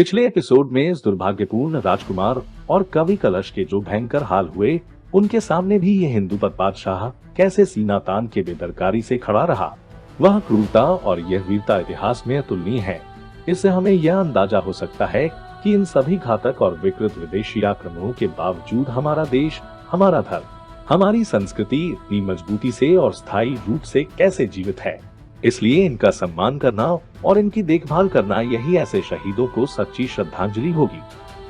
पिछले एपिसोड में इस दुर्भाग्यपूर्ण राजकुमार और कवि कलश के जो भयंकर हाल हुए, उनके सामने भी ये हिंदुपत बादशाह कैसे सीना तान के बेदरकारी से खड़ा रहा। वह क्रूरता और यह वीरता इतिहास में अतुलनीय है। इससे हमें यह अंदाजा हो सकता है कि इन सभी घातक और विकृत विदेशी आक्रमणों के बावजूद हमारा देश, हमारा धर्म, हमारी संस्कृति इतनी मजबूती से और स्थायी रूप से कैसे जीवित है। इसलिए इनका सम्मान करना और इनकी देखभाल करना, यही ऐसे शहीदों को सच्ची श्रद्धांजलि होगी,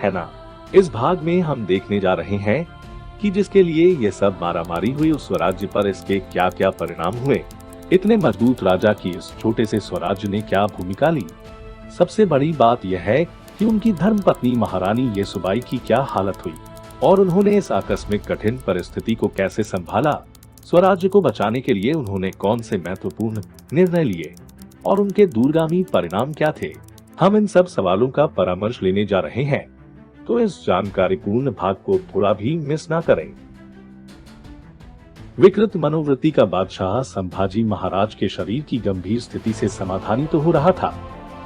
है ना। इस भाग में हम देखने जा रहे हैं कि जिसके लिए ये सब मारामारी हुई, उस स्वराज्य पर इसके क्या क्या परिणाम हुए। इतने मजबूत राजा की इस छोटे से स्वराज्य ने क्या भूमिका ली। सबसे बड़ी बात यह है कि उनकी धर्मपत्नी महारानी येसुबाई की क्या हालत हुई और उन्होंने इस आकस्मिक कठिन परिस्थिति को कैसे संभाला। स्वराज्य को बचाने के लिए उन्होंने कौन से महत्वपूर्ण निर्णय लिए और उनके दूरगामी परिणाम क्या थे। हम इन सब सवालों का परामर्श लेने जा रहे हैं, तो इस जानकारीपूर्ण भाग को थोड़ा भी मिस ना करें। विकृत मनोवृत्ति का बादशाह संभाजी महाराज के शरीर की गंभीर स्थिति से समाधानी तो हो रहा था,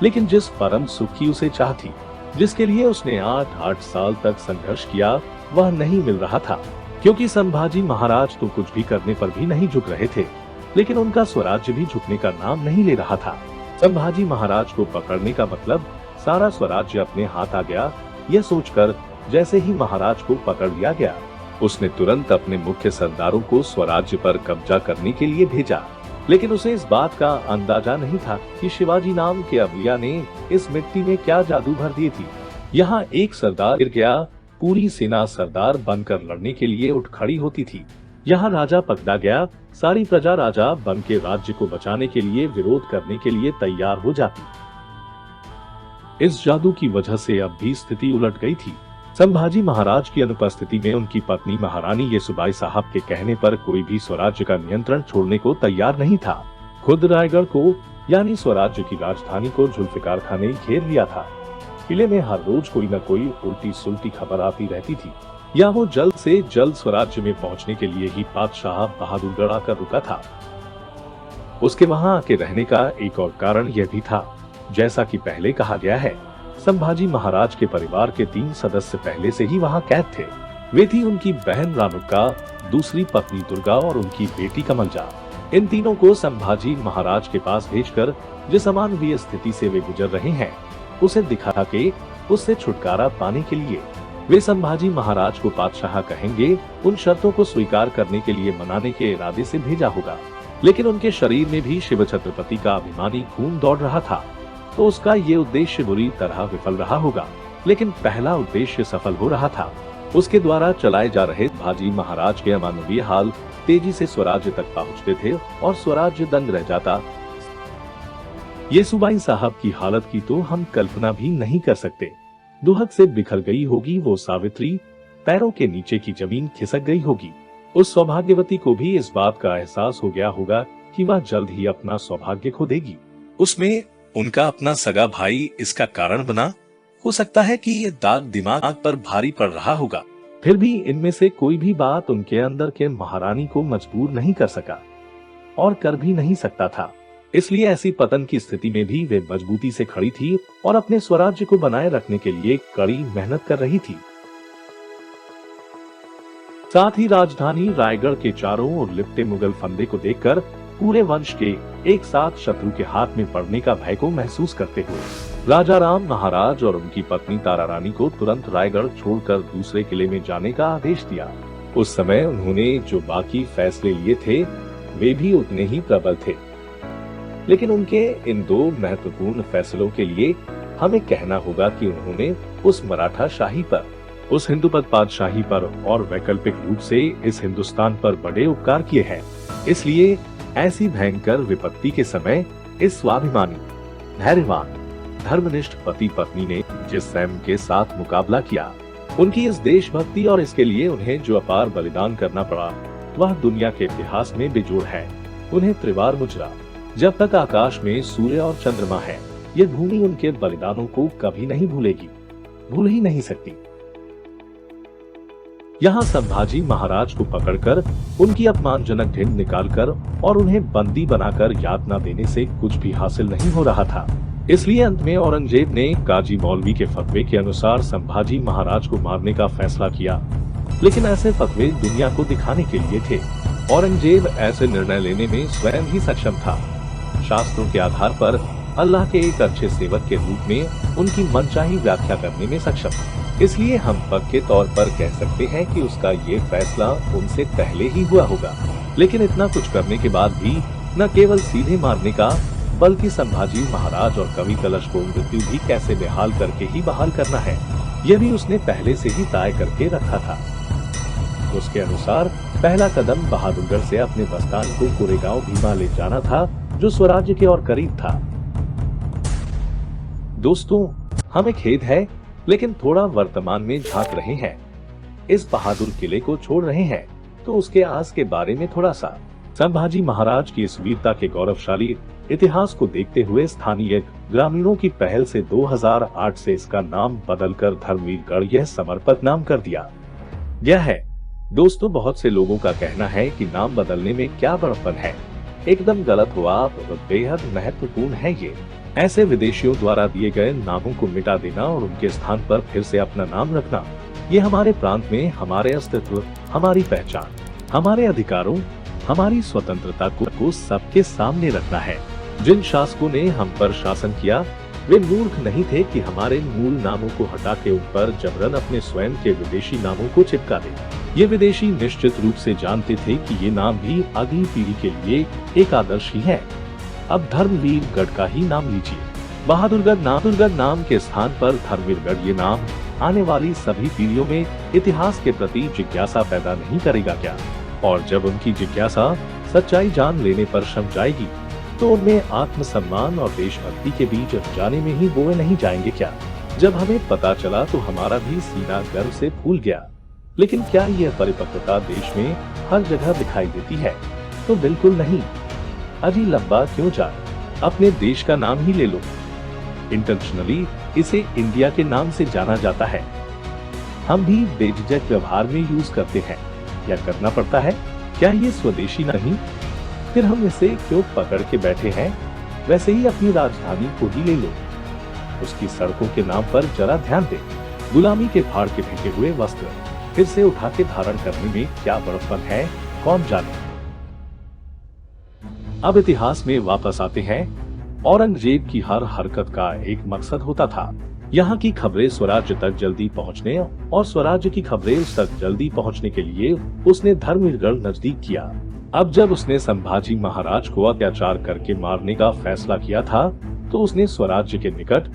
लेकिन जिस परम सुख की उसे चाह थी, जिसके लिए उसने 8 साल तक संघर्ष किया, वह नहीं मिल रहा था। क्योंकि संभाजी महाराज तो कुछ भी करने पर भी नहीं झुक रहे थे, लेकिन उनका स्वराज्य भी झुकने का नाम नहीं ले रहा था। संभाजी महाराज को पकड़ने का मतलब सारा स्वराज्य अपने हाथ आ गया, यह सोचकर जैसे ही महाराज को पकड़ लिया गया, उसने तुरंत अपने मुख्य सरदारों को स्वराज्य पर कब्जा करने के लिए भेजा। लेकिन उसे इस बात का अंदाजा नहीं था कि शिवाजी नाम के अवलिया ने इस मिट्टी में क्या जादू भर दी थी। यहाँ एक सरदार गिर गया, पूरी सेना सरदार बनकर लड़ने के लिए उठ खड़ी होती थी। यहाँ राजा पकड़ा गया, सारी प्रजा राजा बन के राज्य को बचाने के लिए विरोध करने के लिए तैयार हो जाती। इस जादू की वजह से अब भी स्थिति उलट गई थी। संभाजी महाराज की अनुपस्थिति में उनकी पत्नी महारानी येसुबाई साहब के कहने पर कोई भी स्वराज्य का नियंत्रण छोड़ने को तैयार नहीं था। खुद रायगढ़ को, यानी स्वराज्य की राजधानी को, जुल्फिकार खान ने घेर लिया था। किले में हर रोज कोई न कोई उल्टी सुल्टी खबर आती रहती थी, या वो जल्द से जल्द स्वराज्य में पहुंचने के लिए ही बादशाह बहादुरगढ़ आकर रुका था। उसके वहां आके रहने का एक और कारण यह भी था, जैसा कि पहले कहा गया है, संभाजी महाराज के परिवार के 3 सदस्य पहले से ही वहां कैद थे। वे थी उनकी बहन रानुका, दूसरी पत्नी दुर्गा और उनकी बेटी कमलजा। इन तीनों को संभाजी महाराज के पास भेजकर जिस अमानवीय स्थिति से वे गुजर रहे हैं, उसे दिखा के उससे छुटकारा पाने के लिए वे संभाजी महाराज को बादशाह कहेंगे, उन शर्तों को स्वीकार करने के लिए मनाने के इरादे से भेजा होगा। लेकिन उनके शरीर में भी शिव छत्रपति का अभिमानी खून दौड़ रहा था, तो उसका ये उद्देश्य बुरी तरह विफल रहा होगा। लेकिन पहला उद्देश्य सफल हो रहा था। उसके द्वारा चलाए जा रहे संभाजी महाराज के अमानवीय हाल तेजी से स्वराज्य तक पहुंचते थे और स्वराज्य दंग रह जाता। येसुबाई साहब की हालत की तो हम कल्पना भी नहीं कर सकते। दुहक से बिखर गई होगी वो सावित्री, पैरों के नीचे की जमीन खिसक गई होगी। उस सौभाग्यवती को भी इस बात का एहसास हो गया होगा कि वह जल्द ही अपना सौभाग्य खो देगी। उसमें उनका अपना सगा भाई इसका कारण बना। हो सकता है कि ये दाग दिमाग पर भारी पड़ रहा होगा, फिर भी इनमें से कोई भी बात उनके अंदर के महारानी को मजबूर नहीं कर सका और कर भी नहीं सकता था। इसलिए ऐसी पतन की स्थिति में भी वे मजबूती से खड़ी थी और अपने स्वराज्य को बनाए रखने के लिए कड़ी मेहनत कर रही थी। साथ ही राजधानी रायगढ़ के चारों ओर लिपटे मुगल फंदे को देखकर पूरे वंश के एक साथ शत्रु के हाथ में पड़ने का भय को महसूस करते हुए राजा राम महाराज और उनकी पत्नी तारा रानी को तुरंत रायगढ़ छोड़कर दूसरे किले में जाने का आदेश दिया। उस समय उन्होंने जो बाकी फैसले लिए थे, वे भी उतने ही प्रबल थे। लेकिन उनके इन 2 महत्वपूर्ण फैसलों के लिए हमें कहना होगा कि उन्होंने उस मराठा शाही पर, उस हिंदुपत बादशाही पर और वैकल्पिक रूप से इस हिंदुस्तान पर बड़े उपकार किए हैं। इसलिए ऐसी भयंकर विपत्ति के समय इस स्वाभिमानी, धैर्यवान, धर्मनिष्ठ पति पत्नी ने जिस संयम के साथ मुकाबला किया, उनकी इस देशभक्ति और इसके लिए उन्हें जो अपार बलिदान करना पड़ा, वह दुनिया के इतिहास में बेजोड़ है। उन्हें त्रिवार मुजरा, जब तक आकाश में सूर्य और चंद्रमा है, ये भूमि उनके बलिदानों को कभी नहीं भूलेगी, भूल ही नहीं सकती। यहाँ संभाजी महाराज को पकड़कर उनकी अपमानजनक ढिंड निकालकर और उन्हें बंदी बनाकर यातना देने से कुछ भी हासिल नहीं हो रहा था। इसलिए अंत में औरंगजेब ने काजी मौलवी के फतवे के अनुसार संभाजी महाराज को मारने का फैसला किया। लेकिन ऐसे फतवे दुनिया को दिखाने के लिए थे। औरंगजेब ऐसे निर्णय लेने में स्वयं ही सक्षम था। शास्त्रों के आधार पर अल्लाह के एक अच्छे सेवक के रूप में उनकी मनचाही व्याख्या करने में सक्षम। इसलिए हम पक्के तौर पर कह सकते हैं कि उसका ये फैसला उनसे पहले ही हुआ होगा। लेकिन इतना कुछ करने के बाद भी न केवल सीधे मारने का, बल्कि संभाजी महाराज और कवि कलश को मृत्यु भी कैसे बेहाल करके ही बहाल करना है, यह भी उसने पहले से ही तय करके रखा था। उसके अनुसार पहला कदम बहादुरगढ़ से अपने बस्तान को कोरेगांव भीमा ले जाना था, जो स्वराज्य के और करीब था। दोस्तों, हमें खेद है, लेकिन थोड़ा वर्तमान में झांक रहे हैं। इस बहादुर किले को छोड़ रहे हैं, तो उसके आज के बारे में थोड़ा सा। संभाजी महाराज की इस वीरता के गौरवशाली इतिहास को देखते हुए स्थानीय ग्रामीणों की पहल से 2008 से इसका नाम बदलकर धर्मवीरगढ़ यह समर्पित नाम कर दिया गया है। दोस्तों, बहुत से लोगों का कहना है कि नाम बदलने में क्या बड़प्पन है, एकदम गलत हुआ, बेहद महत्वपूर्ण है ये। ऐसे विदेशियों द्वारा दिए गए नामों को मिटा देना और उनके स्थान पर फिर से अपना नाम रखना, ये हमारे प्रांत में हमारे अस्तित्व, हमारी पहचान, हमारे अधिकारों, हमारी स्वतंत्रता को सबके सामने रखना है। जिन शासकों ने हम पर शासन किया, वे मूर्ख नहीं थे कि हमारे मूल नामों को हटा के उन पर जबरन अपने स्वयं के विदेशी नामों को चिपका दे। ये विदेशी निश्चित रूप से जानते थे कि ये नाम भी अगली पीढ़ी के लिए एक आदर्श ही है। अब धर्मवीरगढ़ का ही नाम लीजिए। बहादुरगढ़ नाम के स्थान पर धर्मवीरगढ़ ये नाम आने वाली सभी पीढ़ियों में इतिहास के प्रति जिज्ञासा पैदा नहीं करेगा क्या? और जब उनकी जिज्ञासा सच्चाई जान लेने पर शम जाएगी, तो उनमें आत्मसम्मान और देशभक्ति के बीज जाने में ही बोए नहीं जाएंगे क्या? जब हमें पता चला तो हमारा भी सीना गर्व से फूल गया। लेकिन क्या यह परिपक्वता देश में हर जगह दिखाई देती है? तो बिल्कुल नहीं। अजी लंबा क्यों जाए, अपने देश का नाम ही ले लो। इंटेंशनली इसे इंडिया के नाम से जाना जाता है। हम भी बेझिझक व्यवहार में यूज करते हैं या करना पड़ता है। क्या ये स्वदेशी नहीं? फिर हम इसे क्यों पकड़ के बैठे हैं? वैसे ही अपनी राजधानी को ही ले लो, उसकी सड़कों के नाम पर जरा ध्यान दे। गुलामी के फाड़ के फेंके हुए वस्त्र फिर से उठा के धारण करने में क्या बड़प्पन है, कौन जाने। अब इतिहास में वापस आते हैं। औरंगजेब की हर हरकत का एक मकसद होता था। यहाँ की खबरें स्वराज्य तक जल्दी पहुँचने और स्वराज्य की खबरें उस तक जल्दी पहुँचने के लिए उसने धर्मवीरगढ़ नजदीक किया। अब जब उसने संभाजी महाराज को अत्याचार करके मारने का फैसला किया था, तो उसने स्वराज्य के निकट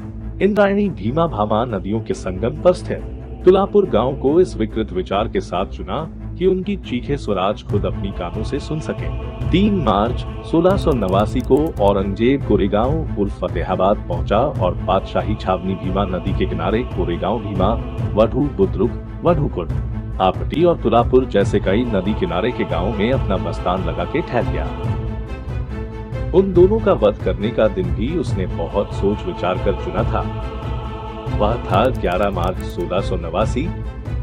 इंद्रायणी भीमा भामा नदियों के संगम पर स्थित तुलापुर गांव को इस विकृत विचार के साथ चुना कि उनकी चीखें स्वराज खुद अपनी कानों से सुन सके। 3 मार्च 1689 को औरंगजेब कोरेगांव उर्फ फतेहाबाद पहुंचा और बादशाही छावनी भीमा नदी के किनारे कोरेगांव भीमा, वढू बुद्रुक, वढूकुंड, आपटी और तुलापुर जैसे कई नदी किनारे के गांवों में अपना बस्तान लगा के ठहर गया। उन दोनों का वध करने का दिन भी उसने बहुत सोच विचार कर चुना था। वह था 11 मार्च 1689,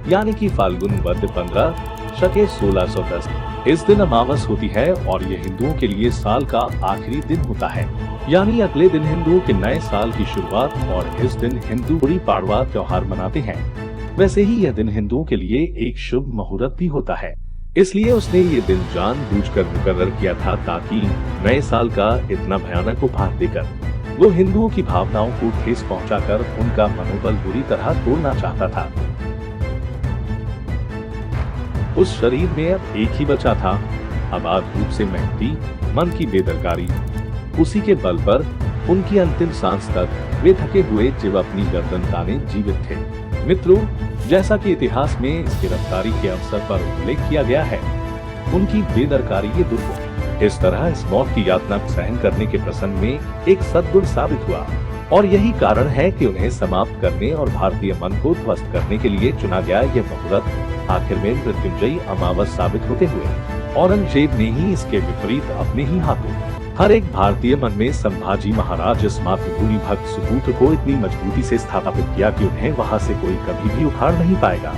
यानी कि फाल्गुन वध 15 शके 1610। इस दिन अमावस होती है और ये हिंदुओं के लिए साल का आखिरी दिन होता है, यानी अगले दिन हिंदुओं के नए साल की शुरुआत, और इस दिन हिंदू गुड़ी पाड़वा त्योहार मनाते हैं। वैसे ही यह दिन हिंदुओं के लिए एक शुभ मुहूर्त भी होता है, इसलिए उसने ये दिन जानबूझकर मुकर्रर किया था ताकि नए साल का इतना भयानक उपहार देकर वो हिंदुओं की भावनाओं को ठेस पहुंचाकर उनका मनोबल बुरी तरह तोड़ना चाहता था। उस शरीर में अब एक ही बचा था, आबाद रूप से महकती मन की बेदरकारी। उसी के बल पर उनकी अंतिम सांस तक वे थके हुए जीव अपनी गर्दन ताने जीवित थे। मित्रों, जैसा कि इतिहास में इस गिरफ्तारी के अवसर पर उल्लेख किया गया है, उनकी बेदरकारी ये दुर्गुण इस तरह इस मौत की यातना सहन करने के प्रसंग में एक सद्गुण साबित हुआ, और यही कारण है कि उन्हें समाप्त करने और भारतीय मन को ध्वस्त करने के लिए चुना गया यह मुहूर्त आखिर में मृत्युंजयी अमावस साबित होते हुए औरंगजेब ने ही इसके विपरीत अपने ही हाथों हर एक भारतीय मन में संभाजी महाराज इस मातृभूमि भक्त सुपूत्र को इतनी मजबूती से स्थापित किया कि उन्हें वहां से कोई कभी भी उखाड़ नहीं पाएगा।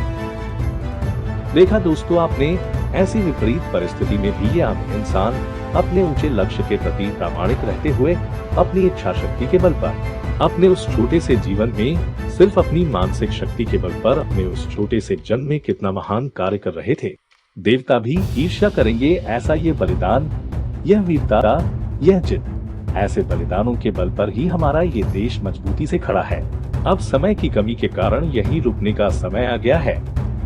देखा दोस्तों आपने, ऐसी विपरीत परिस्थिति में भी ये आम इंसान अपने ऊंचे लक्ष्य के प्रति प्रामाणिक रहते हुए अपनी इच्छा शक्ति के बल पर अपने उस छोटे से जीवन में सिर्फ अपनी मानसिक शक्ति के बल पर अपने उस छोटे से जन्म में कितना महान कार्य कर रहे थे। देवता भी ईर्ष्या करेंगे ऐसा ये बलिदान, यह वीरता, यह जिद। ऐसे बलिदानों के बल पर ही हमारा ये देश मजबूती से खड़ा है। अब समय की कमी के कारण यही रुकने का समय आ गया है,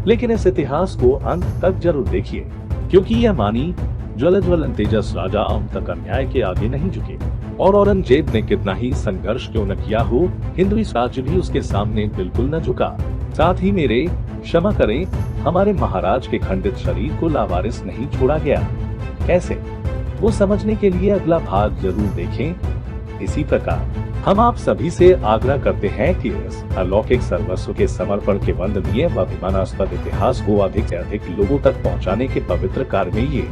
लेकिन इस इतिहास को अंत तक जरूर देखिए, क्योंकि यह मानी ज्वलन तेजस राजा अंत तक अन्याय के आगे नहीं झुके। और औरंगजेब ने कितना ही संघर्ष क्यों न किया हो, हिंदवी राज्य भी उसके सामने बिल्कुल न झुका। साथ ही मेरे क्षमा करें, हमारे महाराज के खंडित शरीर को लावारिस नहीं छोड़ा गया। कैसे, वो समझने के लिए अगला भाग जरूर देखें। इसी प्रकार हम आप सभी से आग्रह करते हैं कि इस अलौकिक सर्वस्व के समर्पण के वंदनीय व अभिमानास्पद इतिहास को अधिक से अधिक लोगों तक पहुंचाने के पवित्र कार्य में ये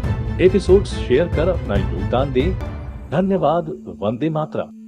एपिसोड शेयर कर अपना योगदान दें। धन्यवाद। वंदे मातरम।